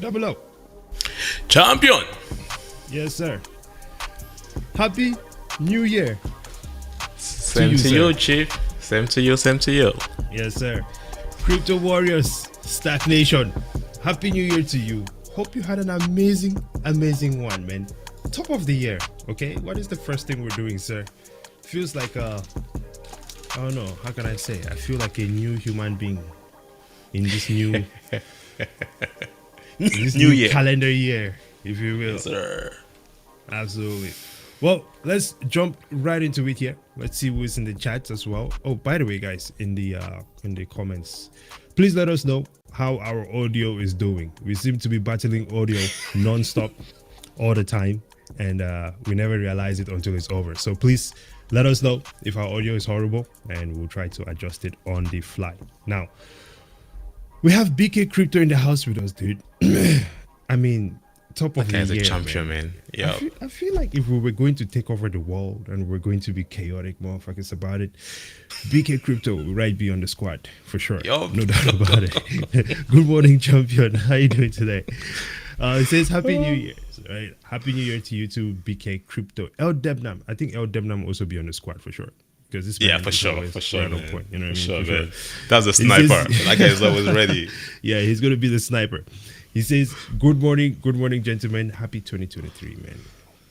Double up. Champion. Yes, sir. Happy New Year. Same to you, sir. Chief. Same to you, same to you. Yes, sir. Crypto Warriors, STAKK Nation. Happy New Year to you. Hope you had an amazing one, man. Top of the year, okay? What is the first thing we're doing, sir? Feels like I don't know, how can I say? I feel like a new human being in this new New year. calendar year, if you will. Yes, sir. Absolutely. Well, let's jump right into it here. Let's see who's in the chat as well. Oh, by the way, guys, in the comments, please let us know how our audio is doing. We seem to be battling audio non-stop all the time, and we never realize it until it's over. So please let us know if our audio is horrible, and we'll try to adjust it on the fly. Now, we have BK Crypto in the house with us, dude. I mean, top of That the guy's year, a champion, man. Yeah. I feel like if we were going to take over the world and we're going to be chaotic motherfuckers about it, BK Crypto will right be on the squad for sure. Yup. No doubt about it. Good morning, champion. How you doing today? It says Happy New Year. Right? Happy New Year to you too, BK Crypto. El Debnam. I think El Debnam will also be on the squad for sure. Because this Yeah, man for is sure, always for sure, right on man. point. You know what For I mean? sure, For man. That's a He sniper. says- That guy is always ready. Yeah, he's going to be the sniper. He says, good morning, gentlemen. Happy 2023, man.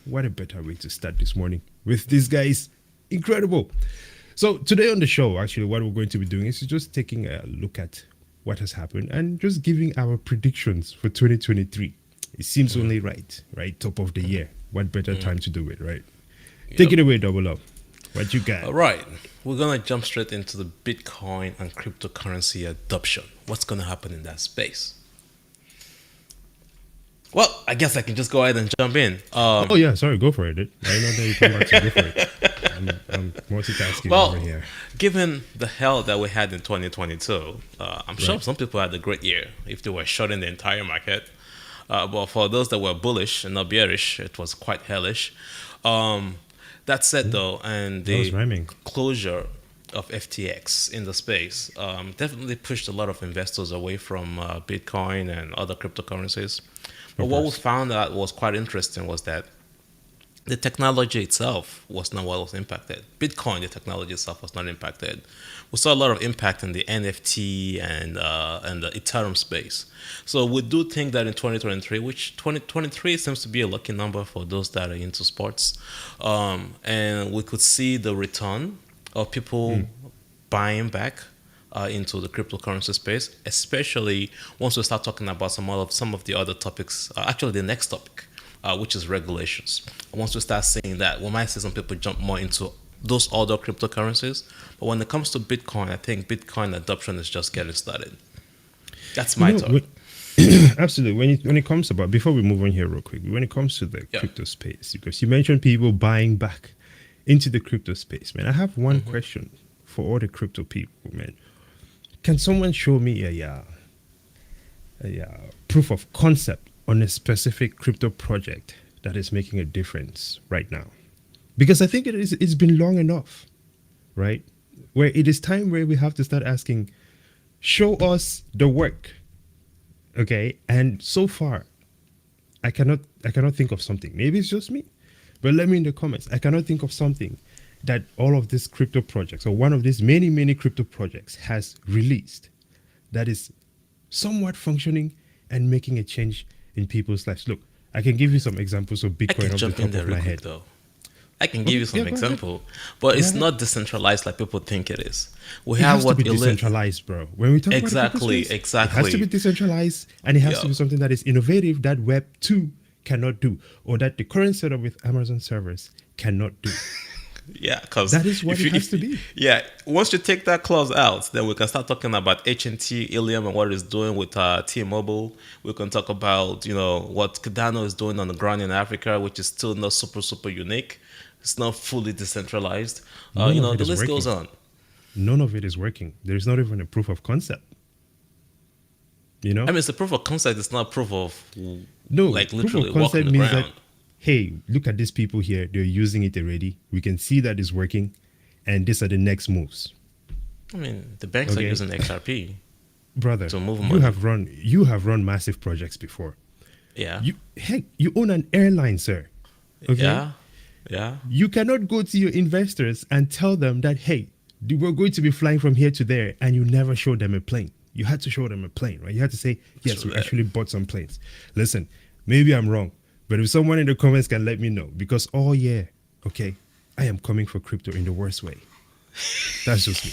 What a better way to start this morning with these guys. Incredible. So today on the show, actually, what we're going to be doing is just taking a look at what has happened and just giving our predictions for 2023. It seems only right? Top of the year. What better time to do it, right? Take it away, Double Up. What you got? All right. We're going to jump straight into the Bitcoin and cryptocurrency adoption. What's going to happen in that space? Well, I guess I can just go ahead and jump in. Oh, yeah, sorry, go for it. Dude. I know that you come back to go for it. I'm multitasking Well, over here. given the hell that we had in 2022, I'm sure some people had a great year if they were shorting the entire market. But for those that were bullish and not bearish, it was quite hellish. That said, though, and That was the rhyming. closure of FTX in the space definitely pushed a lot of investors away from Bitcoin and other cryptocurrencies. But what we found out was quite interesting was that the technology itself was not what was impacted. Bitcoin, the technology itself, was not impacted. We saw a lot of impact in the NFT and the Ethereum space. So we do think that in 2023, which 2023 seems to be a lucky number for those that are into sports, and we could see the return of people buying back into the cryptocurrency space, especially once we start talking about some of the other topics. Actually, the next topic, which is regulations. Once we start seeing that, we might see some people jump more into those other cryptocurrencies. But when it comes to Bitcoin, I think Bitcoin adoption is just getting started. That's my thought. Absolutely. When it comes about, before we move on here real quick, when it comes to the crypto space, because you mentioned people buying back into the crypto space, man, I have one question for all the crypto people, man. Can someone show me a proof of concept on a specific crypto project that is making a difference right now? Because I think it's been long enough, right? Where it is time where we have to start asking, show us the work. Okay. And so far, I cannot think of something. Maybe it's just me. But let me in the comments. I cannot think of something that all of these crypto projects, or one of these many crypto projects, has released that is somewhat functioning and making a change in people's lives. Look, I can give you some examples of I Bitcoin can off the jump in top there of real my quick, head. though. I can give you some go ahead. example, but it's ahead. not decentralized like people think it is. We It have has to what be elite. decentralized, bro. When we talk about the crypto Exactly, space, it has to exactly. be decentralized, and it has Yeah. to be something that is innovative that Web 2 cannot do, or that the current setup with Amazon servers cannot do. Yeah, because That is what it has to be. Yeah, once you take that clause out, then we can start talking about HNT, Ilium, and what it's doing with T-Mobile. We can talk about what Cardano is doing on the ground in Africa, which is still not super unique. It's not fully decentralized. None of it The is list goes working. on. None of it is working. There's not even a proof of concept. I mean, it's a proof of concept. It's not proof of No, like proof literally of walking concept the means ground. that, hey, look at these people here. They're using it already. We can see that it's working, and these are the next moves. I mean, the banks are Okay. using XRP. brother, to move you money. have run massive projects before. Yeah, You own an airline, sir. Okay? yeah, yeah. You cannot go to your investors and tell them that, hey, we're going to be flying from here to there, and you never show them a plane. You had to show them a plane, right? You had to say, yes, True we that. actually bought some planes. Listen, maybe I'm wrong, but if someone in the comments can let me know, because, oh, yeah, okay, I am coming for crypto in the worst way. That's just me.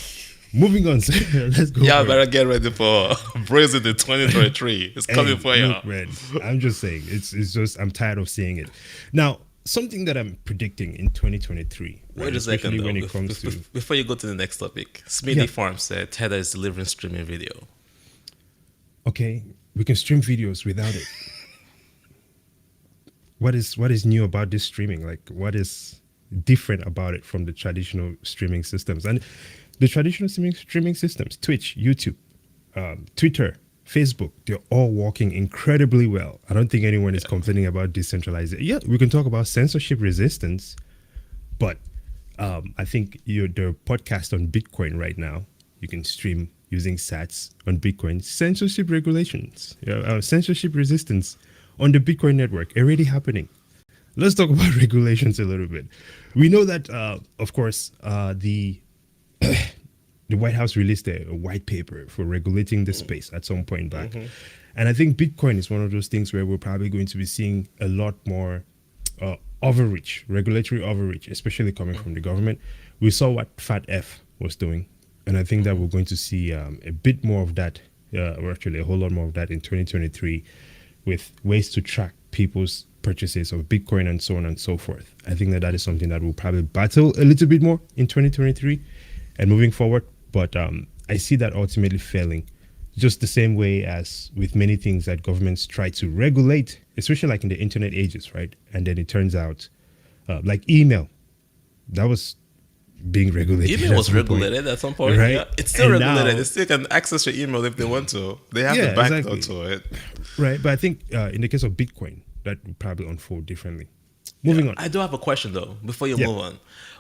Moving on, sir. Let's go Yeah, for it. better get ready for Brazen in 2023. It's coming Hey, for you. look, man, I'm just saying, it's just, I'm tired of seeing it. Now, something that I'm predicting in 2023, right, Wait a second especially though. when it comes to, Before you go to the next topic, yeah, Smithy Farm said Tether is delivering streaming video. okay, we can stream videos without it. What is new about this streaming? Like, what is different about it from the traditional streaming systems? And the traditional streaming systems, Twitch, YouTube, Twitter, Facebook, they're all working incredibly well. I don't think anyone is complaining about decentralization. Yeah, we can talk about censorship resistance, but I think the podcast on Bitcoin right now, you can stream using sats on Bitcoin. Censorship regulations, censorship resistance on the Bitcoin network already happening. Let's talk about regulations a little bit. We know that, of course, the White House released a white paper for regulating the space at some point back. And I think Bitcoin is one of those things where we're probably going to be seeing a lot more overreach, regulatory overreach, especially coming from the government. We saw what Fat F was doing. And I think that we're going to see a bit more of that, or actually a whole lot more of that in 2023, with ways to track people's purchases of Bitcoin and so on and so forth. I think that is something that we'll probably battle a little bit more in 2023 and moving forward. But I see that ultimately failing, just the same way as with many things that governments try to regulate, especially like in the internet ages, right? And then it turns out, like email, that was being regulated Email at was some point, regulated at some point. right? Yeah, it's still And regulated. now, They still can access your email if they want to. They have the yeah, backdoor exactly, to it. right? But I think in the case of Bitcoin, that would probably unfold differently. Yeah, Moving on. I do have a question though. Before you Yeah. move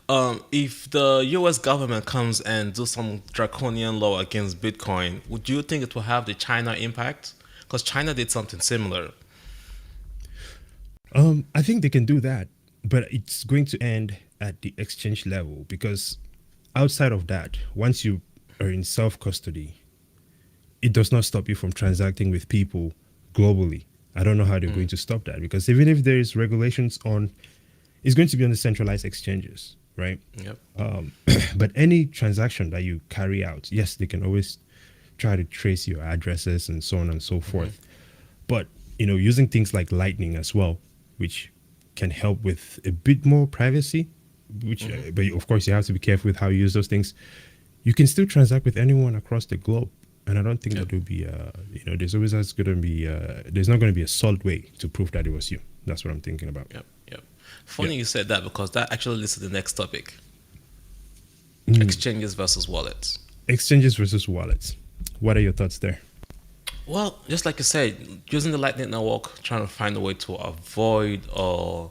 on, if the U.S. government comes and do some draconian law against Bitcoin, would you think it will have the China impact? Because China did something similar. I think they can do that, but it's going to end at the exchange level because outside of that, once you are in self custody, it does not stop you from transacting with people globally. I don't know how they're going to stop that because even if there is regulations on, it's going to be on the centralized exchanges, right? Yep. But any transaction that you carry out, yes, they can always try to trace your addresses and so on and so forth. But using things like Lightning as well, which can help with a bit more privacy, which but of course you have to be careful with how you use those things. You can still transact with anyone across the globe, and I don't think that will be there's always going to be there's not going to be a solid way to prove that it was you. That's what I'm thinking about. Yep. Yep. Funny you said that because that actually leads to the next topic: Mm. exchanges versus wallets. Exchanges versus wallets. What are your thoughts there? Well, just like you said, using the Lightning Network, trying to find a way to avoid or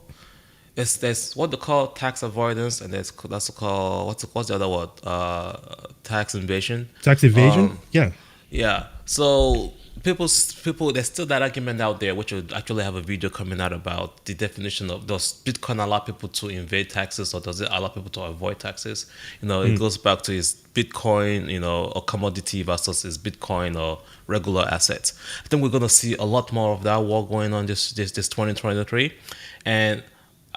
there's what they call tax avoidance, and that's called what's the other word? Tax invasion. Tax evasion? Um, Yeah. yeah. So people, there's still that argument out there, which would actually have a video coming out about the definition of does Bitcoin allow people to evade taxes or does it allow people to avoid taxes? It goes back to is Bitcoin, a commodity versus is Bitcoin or regular assets. I think we're gonna see a lot more of that war going on this 2023, and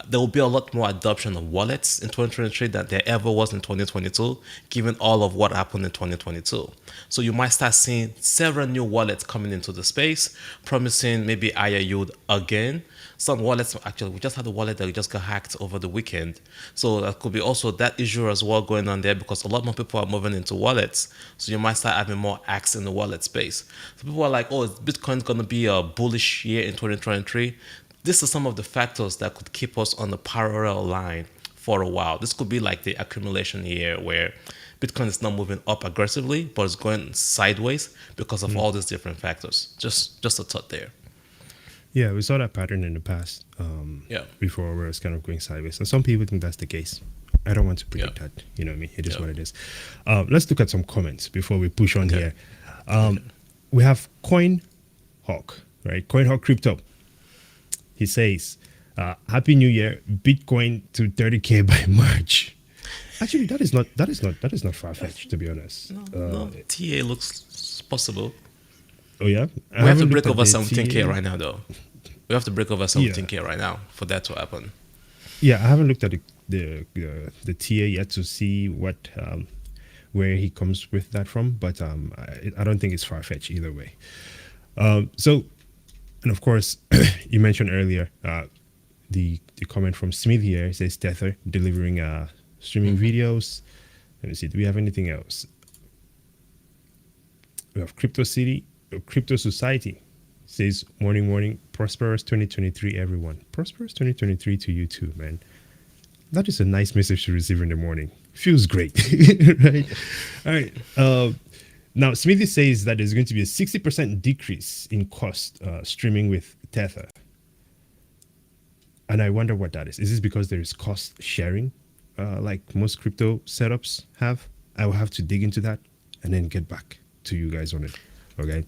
there will be a lot more adoption of wallets in 2023 than there ever was in 2022, given all of what happened in 2022. So you might start seeing several new wallets coming into the space, promising maybe higher yield again. Some wallets, actually, we just had a wallet that just got hacked over the weekend. So that could be also that issue as well going on there because a lot more people are moving into wallets. So you might start having more acts in the wallet space. So people are like, oh, is Bitcoin going to be a bullish year in 2023? This is some of the factors that could keep us on the parallel line for a while. This could be like the accumulation year where Bitcoin is not moving up aggressively, but it's going sideways because of all these different factors. Just a thought there. Yeah, we saw that pattern in the past Yeah. before where it's kind of going sideways. And some people think that's the case. I don't want to predict Yeah. that. You know what I mean? It is Yeah. what it is. Let's look at some comments before we push on Okay. here. we have Coin Hawk, right? Coin Hawk Crypto. He says, "Happy New Year, Bitcoin to 30K by March." Actually, that is not far fetched, to be honest. No, no, TA looks possible. Oh yeah, I We have to haven't looked break at over the 17K TA. right now, though. We have to break over Yeah, 17K right now for that to happen. yeah, I haven't looked at the TA yet to see what where he comes with that from, but I don't think it's far fetched either way. So, and of course, you mentioned earlier the comment from Smith here. It says Tether delivering streaming videos. Let me see. Do we have anything else? We have Crypto City, Crypto Society. Says morning, morning, prosperous 2023, everyone. Prosperous 2023 to you too, man. That is a nice message to receive in the morning. Feels great, right? All right. Now, Smithy says that there's going to be a 60% decrease in cost streaming with Tether. And I wonder what that is. Is this because there is cost sharing, like most crypto setups have? I will have to dig into that and then get back to you guys on it. Okay.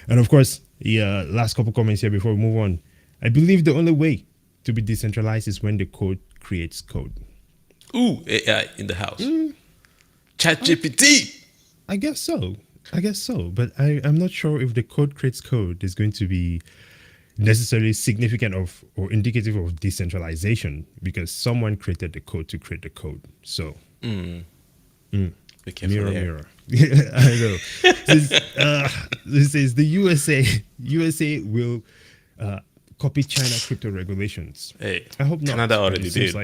And of course, the last couple comments here before we move on. I believe the only way to be decentralized is when the code creates code. Ooh, AI in the house. Chat I, GPT. I guess so. I guess so. But I'm not sure if the code creates code is going to be necessarily significant of or indicative of decentralization because someone created the code to create the code. So Be careful mirror, there. mirror. I know. This is the USA. USA will copy China crypto regulations. Hey, I hope not. Canada But already did.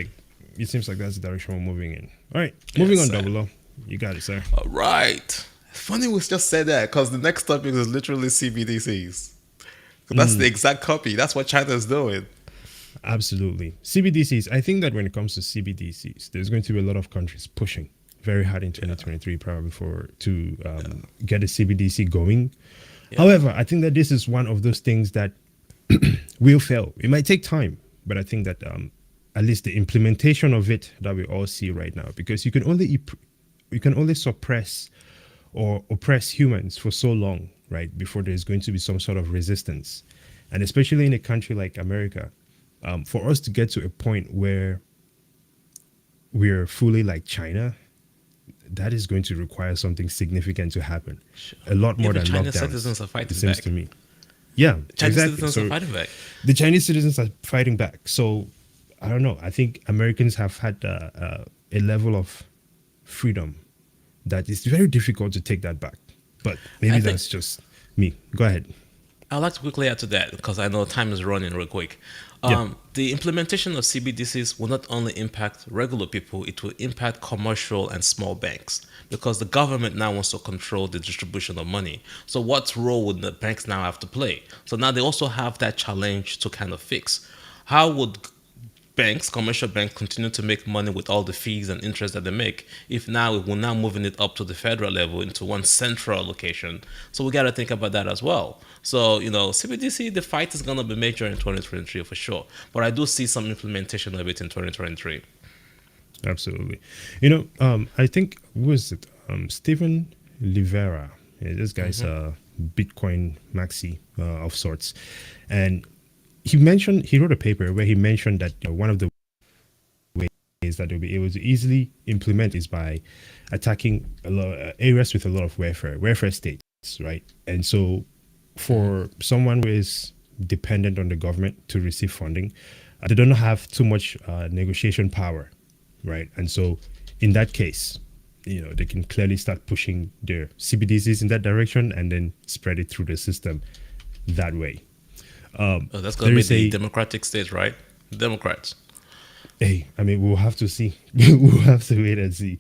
it seems like that's the direction we're moving in. All right, moving on, sir. Double O. You got it, sir. All right. Funny we just said that because the next topic is literally CBDCs. That's the exact copy. That's what China is doing. Absolutely. CBDCs. I think that when it comes to CBDCs, there's going to be a lot of countries pushing very hard in 2023, probably for to get a CBDC going. Yeah. However, I think that this is one of those things that will fail. It might take time, but I think that at least the implementation of it that we all see right now, because you can only suppress or oppress humans for so long, right, before there's going to be some sort of resistance, and especially in a country like America, for us to get to a point where we're fully like China, that is going to require something significant to happen. A lot more Even than Chinese lockdowns. citizens are It fighting seems back. to me. Yeah, Chinese exactly. citizens are So fighting back. the Chinese citizens are fighting back. So I don't know. I think Americans have had a level of freedom that is very difficult to take that back. But maybe I think that's just me. Go ahead. I'd like to quickly add to that because I know time is running real quick. Yeah. The implementation of CBDCs will not only impact regular people, it will impact commercial and small banks because the government now wants to control the distribution of money. So, what role would the banks now have to play? So, now they also have that challenge to kind of fix. How would banks, commercial banks, continue to make money with all the fees and interest that they make if now we're now moving it up to the federal level into one central location? So we got to think about that as well. So, CBDC, the fight is going to be major in 2023 for sure. But I do see some implementation of it in 2023. Absolutely. I think, who was it? Stephen Livera. Yeah, this guy's a Bitcoin maxi of sorts. And he wrote a paper where he mentioned that one of the ways that they'll be able to easily implement is by attacking a lot areas with a lot of welfare states, right? And so for someone who is dependent on the government to receive funding, they don't have too much negotiation power, right? And so in that case, they can clearly start pushing their CBDCs in that direction and then spread it through the system that way. That's going to be There is the a Democratic states, right? Democrats. Hey, I mean, we'll have to see. We'll have to wait and see.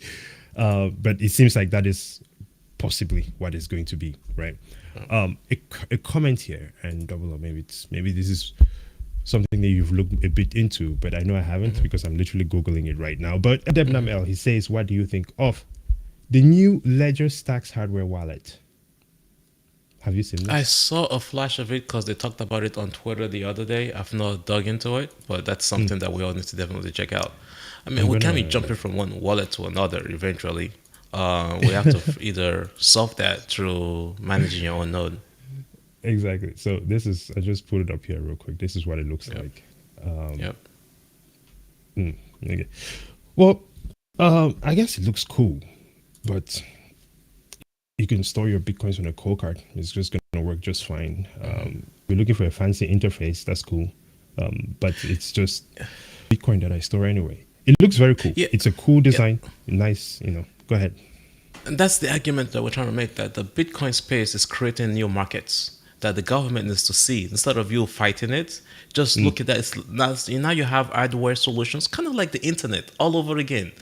But it seems like that is possibly what it's going to be, right? A comment here, and Double O, maybe this is something that you've looked a bit into, but I know I haven't because I'm literally Googling it right now. But Debnam L, he says, what do you think of the new Ledger STAKK hardware wallet? Have you seen this? I saw a flash of it because they talked about it on Twitter the other day. I've not dug into it, but that's something that we all need to definitely check out. I mean, I'm we can't be gonna- jumping from one wallet to another eventually. We have to either solve that through managing your own node. exactly. So this is, I just put it up here real quick. This is what it looks Yep. like. Um, Yep. okay. Well, I guess it looks cool, but you can store your bitcoins on a cold card. It's just going to work just fine. We're looking for a fancy interface. That's cool. But it's just Bitcoin that I store anyway. It looks very cool. Yeah. It's a cool Yeah. design. Nice, Go ahead. And that's the argument that we're trying to make, that the Bitcoin space is creating new markets that the government needs to see. Instead of you fighting it, just look at that. Now you have hardware solutions, kind of like the internet all over again.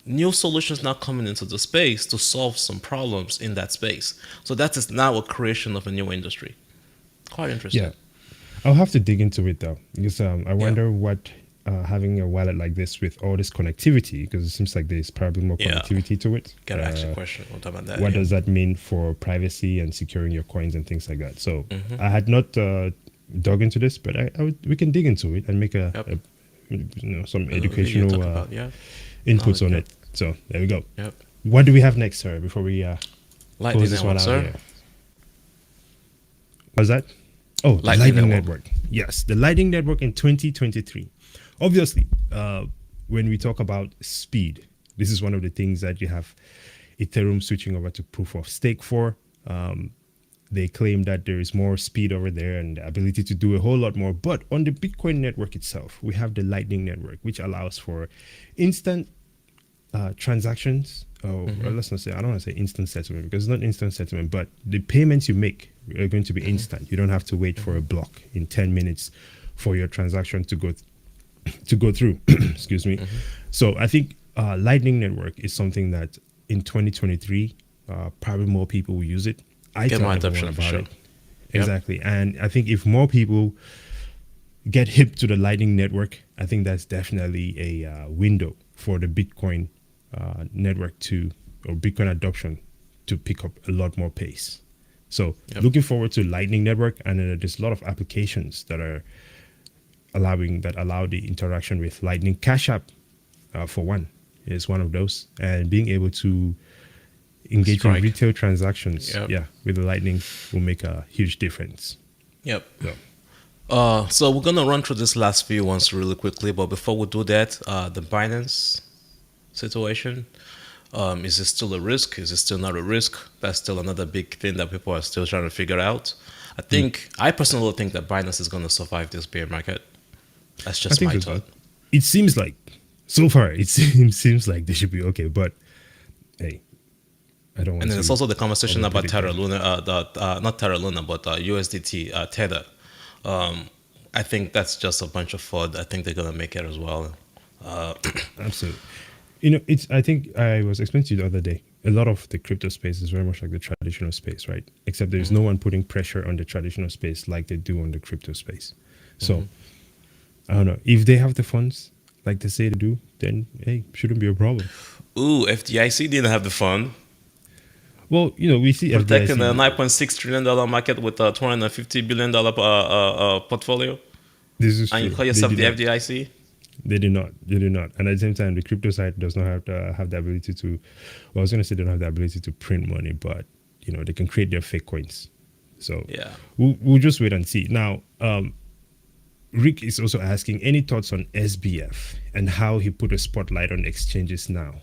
New solutions now coming into the space to solve some problems in that space. So that is now a creation of a new industry. Quite interesting. Yeah. I'll have to dig into it though, because I Yeah. wonder what having a wallet like this with all this connectivity, because it seems like there's probably more Yeah. connectivity to it. Gotta ask you a question. We'll talk about that. What Yeah. does that mean for privacy and securing your coins and things like that? So Mm-hmm. I had not dug into this, but we can dig into it and make Yep. some Video educational talk about, yeah. inputs on Yep. it. So there we go. Yep. What do we have next, sir? Before we Lightning close this one network, out sir. here. What's that? Oh, the Lightning Lightning Network. Network. Yes, the Lightning Network in 2023. Obviously, when we talk about speed, this is one of the things that you have Ethereum switching over to proof of stake for. They claim that there is more speed over there and the ability to do a whole lot more. But on the Bitcoin network itself, we have the Lightning Network, which allows for instant transactions. Or let's not say, I don't want to say instant settlement, because it's not instant settlement, but the payments you make are going to be instant. You don't have to wait for a block in 10 minutes for your transaction to go through. Excuse me. So I think Lightning Network is something that in 2023, probably more people will use it. I Get tell more everyone adoption for about sure. it. Exactly. And I think if more people get hip to the Lightning Network, I think that's definitely a window for the Bitcoin network or Bitcoin adoption to pick up a lot more pace. So looking forward to Lightning Network, and there's a lot of applications that allow the interaction with Lightning. Cash App, for one, is one of those, and being able to engage Strike. in retail transactions, Yep. with the Lightning will make a huge difference. Yep. So, So we're gonna run through this last few ones really quickly, but before we do that, the Binance situation. Is it still a risk? Is it still not a risk? That's still another big thing that people are still trying to figure out. I personally think that Binance is going to survive this bear market. That's I just think my so. thought. It seems like, so far, it seems like they should be okay, but hey, I don't want And then to. there's also the conversation about overpredict Terra them. Luna, not Terra Luna, but USDT Tether. I think that's just a bunch of fraud. I think they're going to make it as well. Absolutely. I think I was explaining to you the other day, a lot of the crypto space is very much like the traditional space, right? Except there's no one putting pressure on the traditional space like they do on the crypto space. So, I don't know. If they have the funds, like they say they do, then, hey, shouldn't be a problem. Ooh, FDIC didn't have the fund. Well, we see Protecting the FDIC. $9.6 trillion market with a $250 billion portfolio. This is And you true. call They yourself did the not. FDIC? They do not. They do not. And at the same time, the crypto side does not have the ability to. Well, I was going to say they don't have the ability to print money, but they can create their fake coins. So Yeah. we'll just wait and see. Now, Rick is also asking any thoughts on SBF and how he put a spotlight on exchanges now.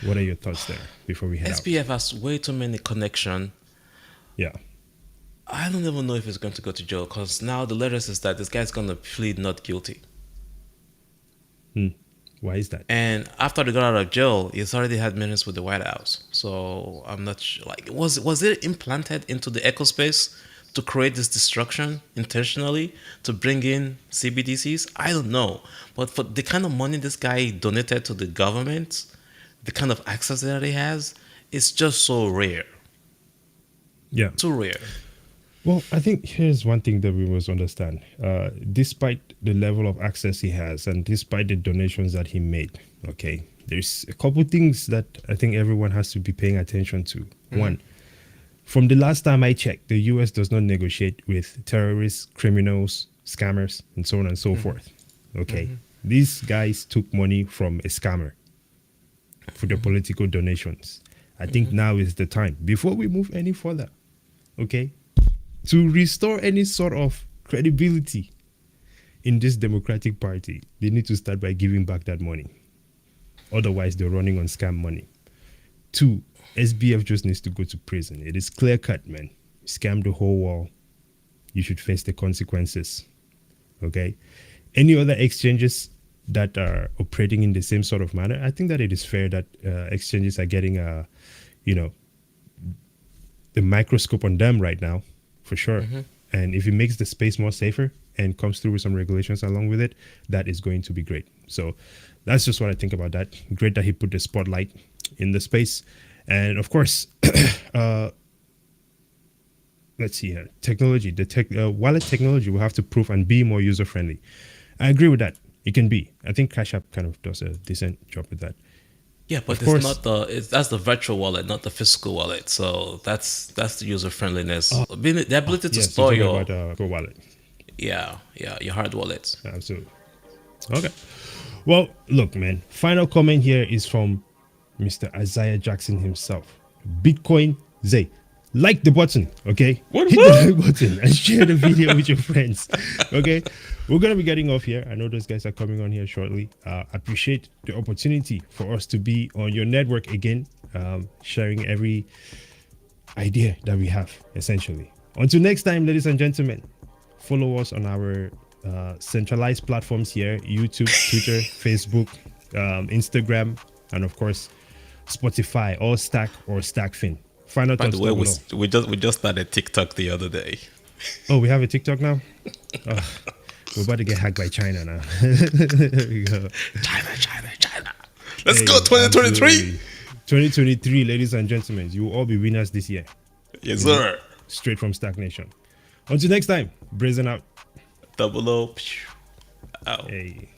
What are your thoughts there before we head out? SBF has way too many connection. Yeah. I don't even know if he's going to go to jail because now the latest is that this guy's going to plead not guilty. Why is that? And after they got out of jail, he's already had meetings with the White House. So I'm not sure. Like, was it implanted into the eco space to create this destruction intentionally to bring in CBDCs? I don't know. But for the kind of money this guy donated to the government, the kind of access that he has, it's just so rare. Yeah. Too rare. Well, I think here's one thing that we must understand. Despite the level of access he has and despite the donations that he made, okay, there's a couple things that I think everyone has to be paying attention to. One, from the last time I checked, the US does not negotiate with terrorists, criminals, scammers, and so on and so forth. Okay, these guys took money from a scammer for their political donations. I think now is the time, before we move any further, okay, to restore any sort of credibility in this Democratic Party. They need to start by giving back that money. Otherwise, they're running on scam money. 2, SBF just needs to go to prison. It is clear cut, man. You scammed the whole world. You should face the consequences. Okay? Any other exchanges that are operating in the same sort of manner, I think that it is fair that exchanges are getting the microscope on them right now, for sure. And if it makes the space more safer and comes through with some regulations along with it, that is going to be great. So that's just what I think about that. Great that he put the spotlight in the space. And of course, let's see here. Technology, wallet technology will have to prove and be more user friendly. I agree with that. It can be. I think Cash App kind of does a decent job with that. Yeah, but Of it's course. not that's the virtual wallet, not the physical wallet. So that's the user friendliness. The ability to Yes, store you're your talking about Go Wallet. your hard wallets. Absolutely. Okay. Well, look, man. Final comment here is from Mr. Isaiah Jackson himself. Bitcoin Zay. Like the button, okay? What? Hit the like button and share the video with your friends, okay? We're going to be getting off here. I know those guys are coming on here shortly. Appreciate the opportunity for us to be on your network again, sharing every idea that we have, essentially. Until next time, ladies and gentlemen, follow us on our centralized platforms here: YouTube, Twitter, Facebook, Instagram, and of course, Spotify, all STAKK or STAKKFin. Final By thoughts the way, down below. we just started TikTok the other day. Oh, we have a TikTok now? Oh, we're about to get hacked by China now. Here we go. China. Let's Hey, go 2023. absolutely. 2023, ladies and gentlemen. You will all be winners this year. Yes, sir. Straight from Stack Nation. Until next time, brazen out. Double O. Ow. Hey.